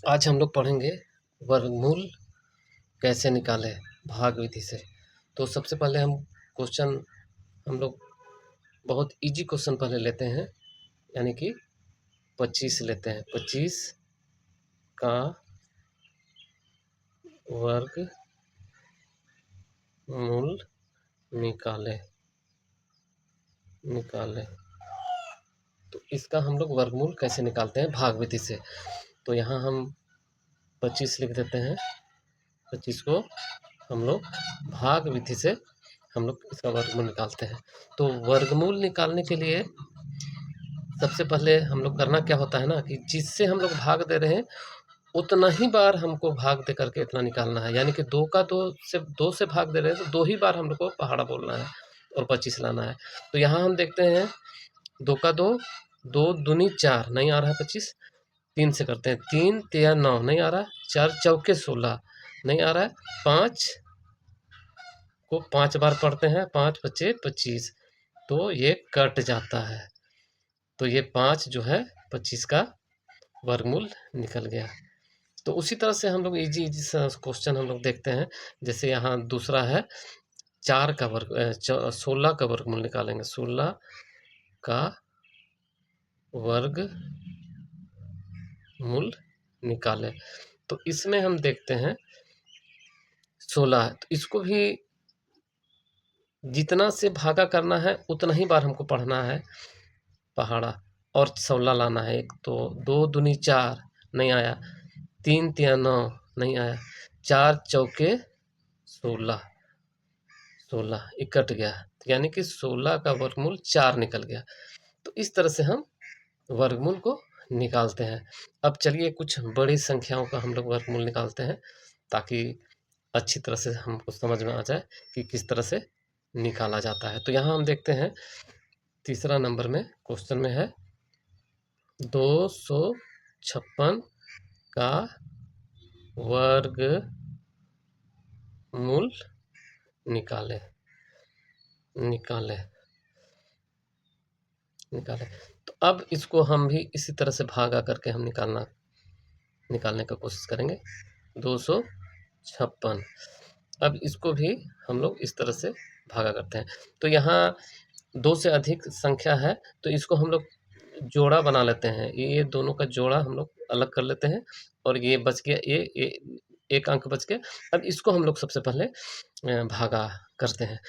आज हम लोग पढ़ेंगे वर्गमूल कैसे निकालें भाग विधि से। तो सबसे पहले हम लोग बहुत इजी क्वेश्चन पहले लेते हैं, यानी कि 25 लेते हैं। 25 का वर्गमूल निकालें। तो इसका हम लोग वर्गमूल कैसे निकालते हैं भाग विधि से। तो यहाँ हम 25 लिख देते हैं। 25 को हम लोग भाग विधि से हम लोग इसका वर्गमूल निकालते हैं। तो वर्गमूल निकालने के लिए सबसे पहले हम लोग करना क्या होता है ना, कि जिससे हम लोग भाग दे रहे हैं उतना ही बार हमको भाग दे करके इतना निकालना है। यानी कि दो से भाग दे रहे हैं तो 2 ही बार हम लोग को पहाड़ा बोलना है और 25 लाना है। तो यहाँ हम देखते हैं 2 का 2, 2 दूनी 4, नहीं आ रहा है 25। 3 से करते हैं, 3 तिया 9, नहीं आ रहा है। 4 चौके 16, नहीं आ रहा है। 5 को 5 बार पढ़ते हैं, 5 बचे 25, तो ये कट जाता है। तो ये 5 जो है 25 का वर्गमूल निकल गया। तो उसी तरह से हम लोग इजी क्वेश्चन हम लोग देखते हैं। जैसे यहाँ दूसरा है 16 का वर्गमूल निकालेंगे। 16 का वर्गमूल निकालें। तो इसमें हम देखते हैं 16, तो इसको भी जितना से भागा करना है उतना ही बार हमको पढ़ना है पहाड़ा, और 16 लाना है। एक तो 2 दूनी 4, नहीं आया। 3 तिया 9, नहीं आया। 4 चौके 16, 16 ये कट गया, यानी कि 16 का वर्गमूल 4 निकल गया। तो इस तरह से हम वर्गमूल को निकालते हैं। अब चलिए कुछ बड़ी संख्याओं का हम लोग वर्गमूल निकालते हैं, ताकि अच्छी तरह से हमको समझ में आ जाए कि किस तरह से निकाला जाता है। तो यहाँ हम देखते हैं तीसरा नंबर में क्वेश्चन में है 256 का वर्गमूल निकालें। तो अब इसको हम भी इसी तरह से भागा करके हम निकालने का कोशिश करेंगे। 256, अब इसको भी हम लोग इस तरह से भागा करते हैं। तो यहाँ 2 से अधिक संख्या है, तो इसको हम लोग जोड़ा बना लेते हैं। ये दोनों का जोड़ा हम लोग अलग कर लेते हैं, और ये बच गया, ये एक अंक बच गया। अब इसको हम लोग सबसे पहले भागा करते हैं।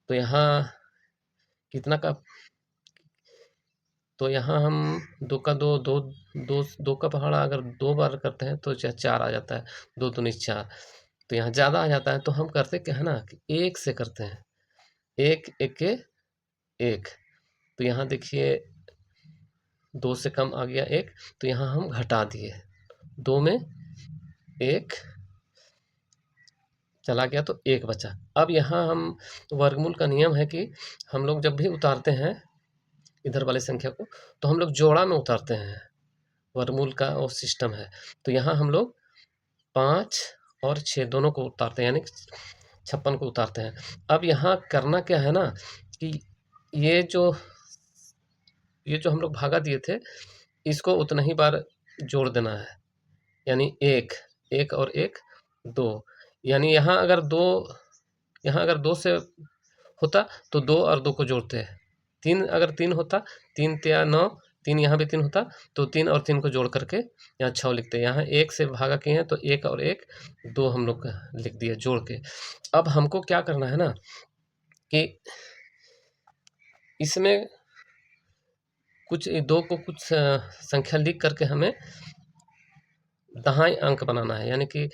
तो यहाँ कितना का, तो यहाँ हम 2 का 2, 2 2 2 का पहाड़ा अगर 2 बार करते हैं तो 4 आ जाता है। 2 दूनी 4, तो यहाँ ज़्यादा आ जाता है। तो हम करते क्या है ना, कि 1 से करते हैं। 1 एके 1, तो यहाँ देखिए 2 से कम आ गया 1, तो यहाँ हम घटा दिए। 2 में 1 चला गया तो 1 बचा। अब यहाँ हम वर्गमूल का नियम है कि हम लोग जब भी उतारते हैं इधर वाली संख्या को, तो हम लोग जोड़ा में उतारते हैं। वर्गमूल का वो सिस्टम है। तो यहाँ हम लोग 5 और 6 दोनों को उतारते हैं, यानी 56 को उतारते हैं। अब यहाँ करना क्या है ना, कि ये जो हम लोग भागा दिए थे, इसको उतना ही बार जोड़ देना है। यानी 1 1 और 1 2, यानी यहाँ अगर 2 से होता तो 2 और 2 को जोड़ते हैं। 3 अगर 3 होता, 3 तिया 9, 3 यहाँ भी 3 होता, तो 3 और 3 को जोड़ करके यहाँ 6 लिखते हैं। यहाँ 1 से भागा किए हैं तो 1 और 1 2 हम लोग लिख दिए जोड़ के। अब हमको क्या करना है ना, कि इसमें कुछ 2 को कुछ संख्या लिख करके हमें दहाई अंक बनाना है। यानी कि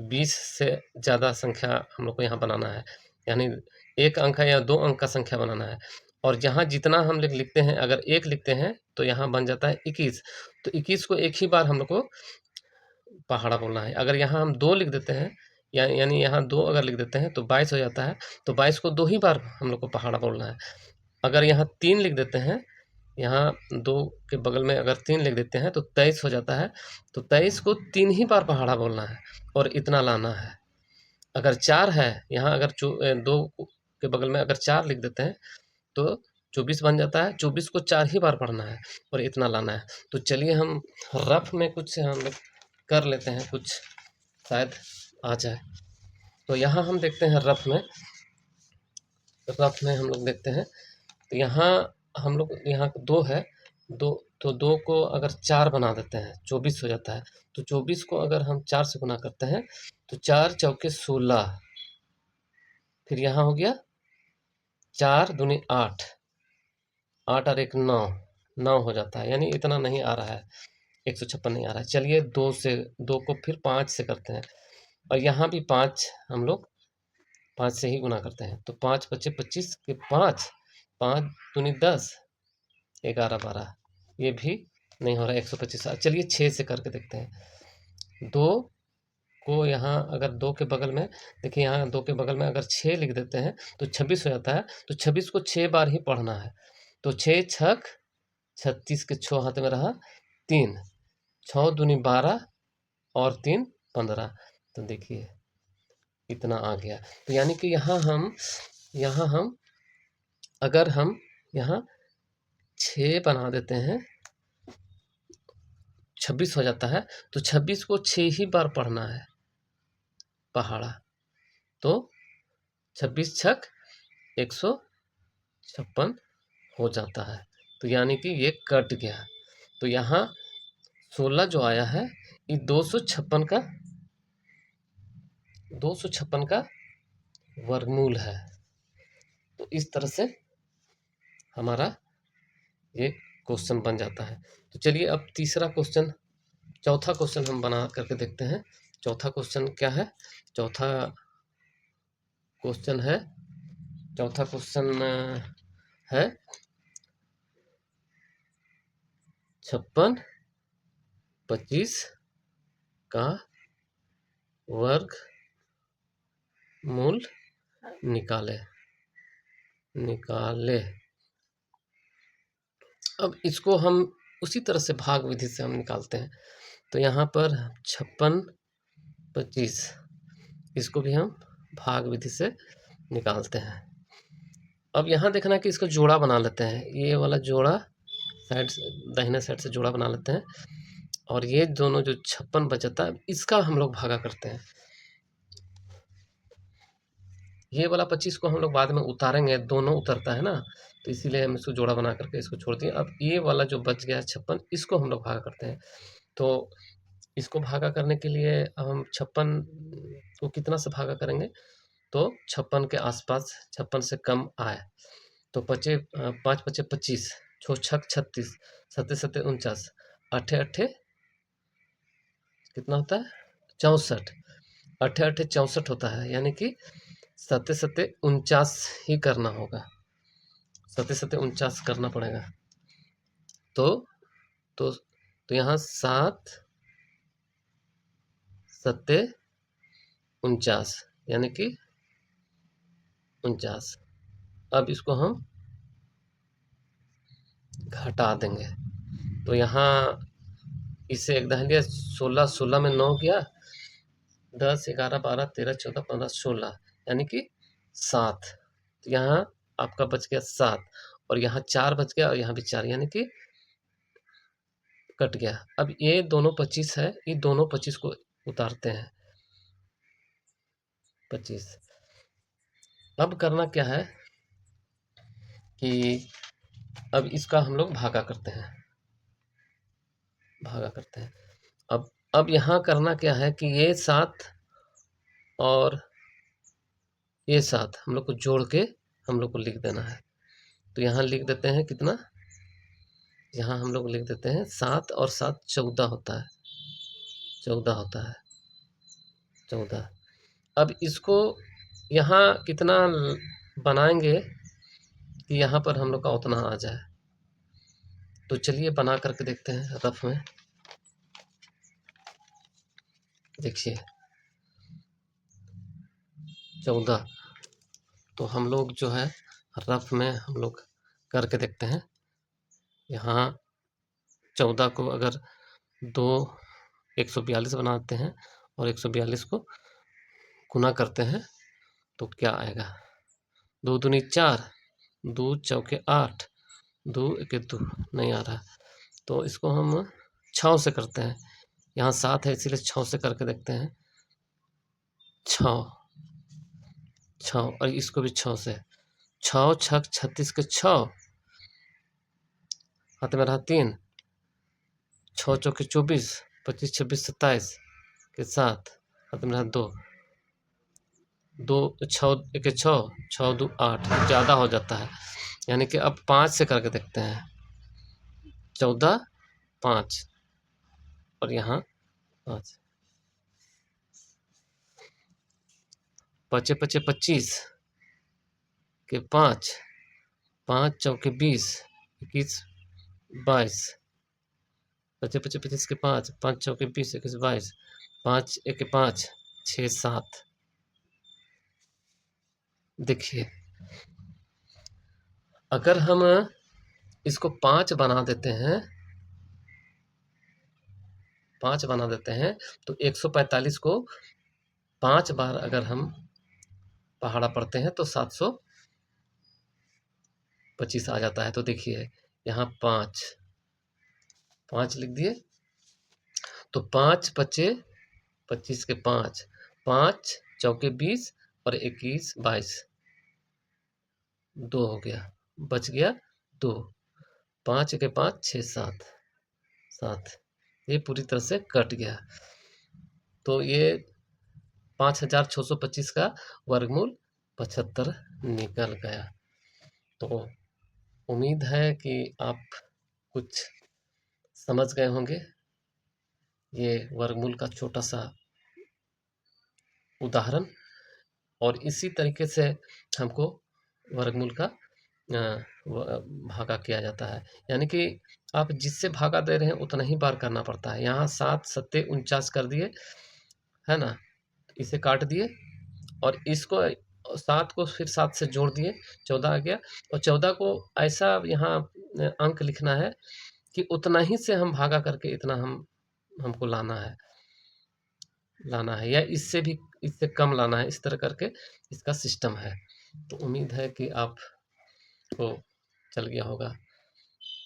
20 से ज़्यादा संख्या हम लोग को यहाँ बनाना है। यानी 1 अंक है या 2 अंक का संख्या बनाना है। और जहाँ जितना हम लोग लिखते हैं, अगर 1 लिखते हैं तो यहाँ बन जाता है 21। तो 21 को एक ही बार हम लोग को पहाड़ा बोलना है। अगर यहाँ हम 2 लिख देते हैं, यानी यहाँ 2 अगर लिख देते हैं तो 22 हो जाता है। तो 22 को 2 ही बार हम लोग को पहाड़ा बोलना है। अगर यहाँ 3 लिख देते हैं, यहाँ 2 के बगल में अगर 3 लिख देते हैं तो 23 हो जाता है। तो 23 को 3 ही बार पहाड़ा बोलना है और इतना लाना है। अगर 4 है, यहाँ अगर 2 के बगल में अगर 4 लिख देते हैं तो 24 बन जाता है। 24 को 4 ही बार पढ़ना है और इतना लाना है। तो चलिए हम रफ में कुछ हम लोग कर लेते हैं, कुछ शायद आ जाए। तो यहाँ हम देखते हैं रफ में हम लोग देखते हैं। तो यहाँ हम लोग यहाँ 2 है, 2 तो 2 को अगर 4 बना देते हैं 24 हो जाता है। तो 24 को अगर हम 4 से गुना करते हैं तो 4 चौके 16, फिर यहाँ हो गया 4 दूनी 8, 8 और 1 9, 9 हो जाता है। यानी इतना नहीं आ रहा है, 156 नहीं आ रहा है। चलिए 2 को फिर 5 से करते हैं और यहाँ भी 5 हम लोग 5 से ही गुना करते हैं। तो 5 बचे 25 के 5, 5 दूनी 10, 11 12, ये भी नहीं हो रहा है 125। चलिए 6 से करके देखते हैं। 2 को यहाँ अगर 2 के बगल में देखिए, यहाँ 2 के बगल में अगर 6 लिख देते हैं तो 26 हो जाता है। तो 26 को 6 बार ही पढ़ना है। तो 6 छक 36 के 6 हाथ में रहा 3, 6 दूनी 12 और 3 15। तो देखिए इतना आ गया। तो यानी कि यहाँ हम अगर हम यहाँ 6 बना देते हैं, 26 हो जाता है। तो 26 को 6 ही बार पढ़ना है पहाड़ा। तो 26 छक 156 हो जाता है। तो यानी कि ये कट गया। तो यहाँ 16 जो आया है ये 256 का वर्गमूल है। तो इस तरह से हमारा ये क्वेश्चन बन जाता है। तो चलिए अब चौथा क्वेश्चन हम बना करके देखते हैं। चौथा क्वेश्चन क्या है? चौथा क्वेश्चन है 56 25 का वर्गमूल निकाले। अब इसको हम उसी तरह से भाग विधि से हम निकालते हैं। तो यहाँ पर 56 25 इसको भी हम भाग विधि से निकालते हैं। अब यहाँ देखना कि इसको जोड़ा बना लेते हैं। ये वाला जोड़ा दाहिने साइड से जोड़ा बना लेते हैं और ये दोनों जो 56 बचता है इसका हम लोग भागा करते हैं। ये वाला 25 को हम लोग बाद में उतारेंगे, दोनों उतरता है ना, तो इसीलिए हम इसको जोड़ा बना करके इसको छोड़ दिए। अब ये वाला जो बच गया है 56, इसको हम लोग भागा करते हैं। तो इसको भागा करने के लिए अब हम 56 को कितना से भागा करेंगे? तो 56 के आसपास, 56 से कम आए तो 5 बचे 25, 6 छक 36, 7 7 49, 8 8 कितना होता है? 64, 8 8 64 होता है। यानी कि 7 7 49 ही करना होगा, 7 7 49 करना पड़ेगा। तो तो तो यहाँ 7 7 49 यानी कि 49। अब इसको हम घटा देंगे। तो यहाँ इसे एक दहन दिया, 16 16 में 9 गया, 10 11 12 13 14 15 16 यानी कि 7। तो यहाँ आपका बच गया 7 और यहाँ 4 बच गया और यहाँ भी 4 यानी कि कट गया। अब ये दोनों 25 है, ये दोनों 25 को उतारते हैं 25। अब करना क्या है कि अब इसका हम लोग भागा करते हैं। अब यहाँ करना क्या है कि ये 7 और ये 7 हम लोग को जोड़ के हम लोग को लिख देना है। तो यहाँ लिख देते हैं कितना, यहाँ हम लोग लिख देते हैं 7 और 7 14 होता है, 14 होता है, 14। अब इसको यहाँ कितना बनाएंगे कि यहाँ पर हम लोग का उतना आ जाए। तो चलिए बना करके देखते हैं रफ में। देखिए 14, तो हम लोग जो है रफ में हम लोग करके देखते हैं। यहाँ 14 को अगर 142 बनाते हैं और 142 को गुना करते हैं तो क्या आएगा? 2 दूनी 4, 2 चौके 8, 2 एके 2 नहीं आ रहा। तो इसको हम 6 से करते हैं। यहाँ 7 है इसीलिए 6 से करके देखते हैं। 6 6 और इसको भी 6 से। 6 छक 36 के 6, हाथ में रहा 3, 6 चौके 24, 25 26 27 के 7, हाथ में रहा 2, 2 6 एके 6, 6 2 8, ज़्यादा हो जाता है। यानी कि अब 5 से करके देखते हैं। 14 5 और यहाँ 5, 5 5 25 के 5, 5 चौके 20, 21 22, 5 5 25 के 5, 5 चौके 20 21 22, 5 एके 5 6 7। देखिए अगर हम इसको 5 बना देते हैं, 5 बना देते हैं तो 145 को 5 बार अगर हम पहाड़ा पढ़ते हैं तो 725 आ जाता है। तो देखिए यहाँ 5 5 लिख दिए, तो 5 पचे 25 के 5, 5 चौके 20 और 21 22, 2 हो गया, बच गया 2, 5 के 5 6 7 7, ये पूरी तरह से कट गया। तो ये 5625 का वर्गमूल 75 निकल गया। तो उम्मीद है कि आप कुछ समझ गए होंगे। ये वर्गमूल का छोटा सा उदाहरण, और इसी तरीके से हमको वर्गमूल का भागा किया जाता है। यानी कि आप जिससे भागा दे रहे हैं उतना ही बार करना पड़ता है। यहाँ 7 सत्ते 49 कर दिए, है ना, इसे काट दिए और इसको 7 को फिर 7 से जोड़ दिए, 14 आ गया। और 14 को ऐसा यहाँ अंक लिखना है कि उतना ही से हम भागा करके इतना हमको लाना है या इससे कम लाना है, इस तरह करके इसका सिस्टम है। तो उम्मीद है कि आपको चल गया होगा।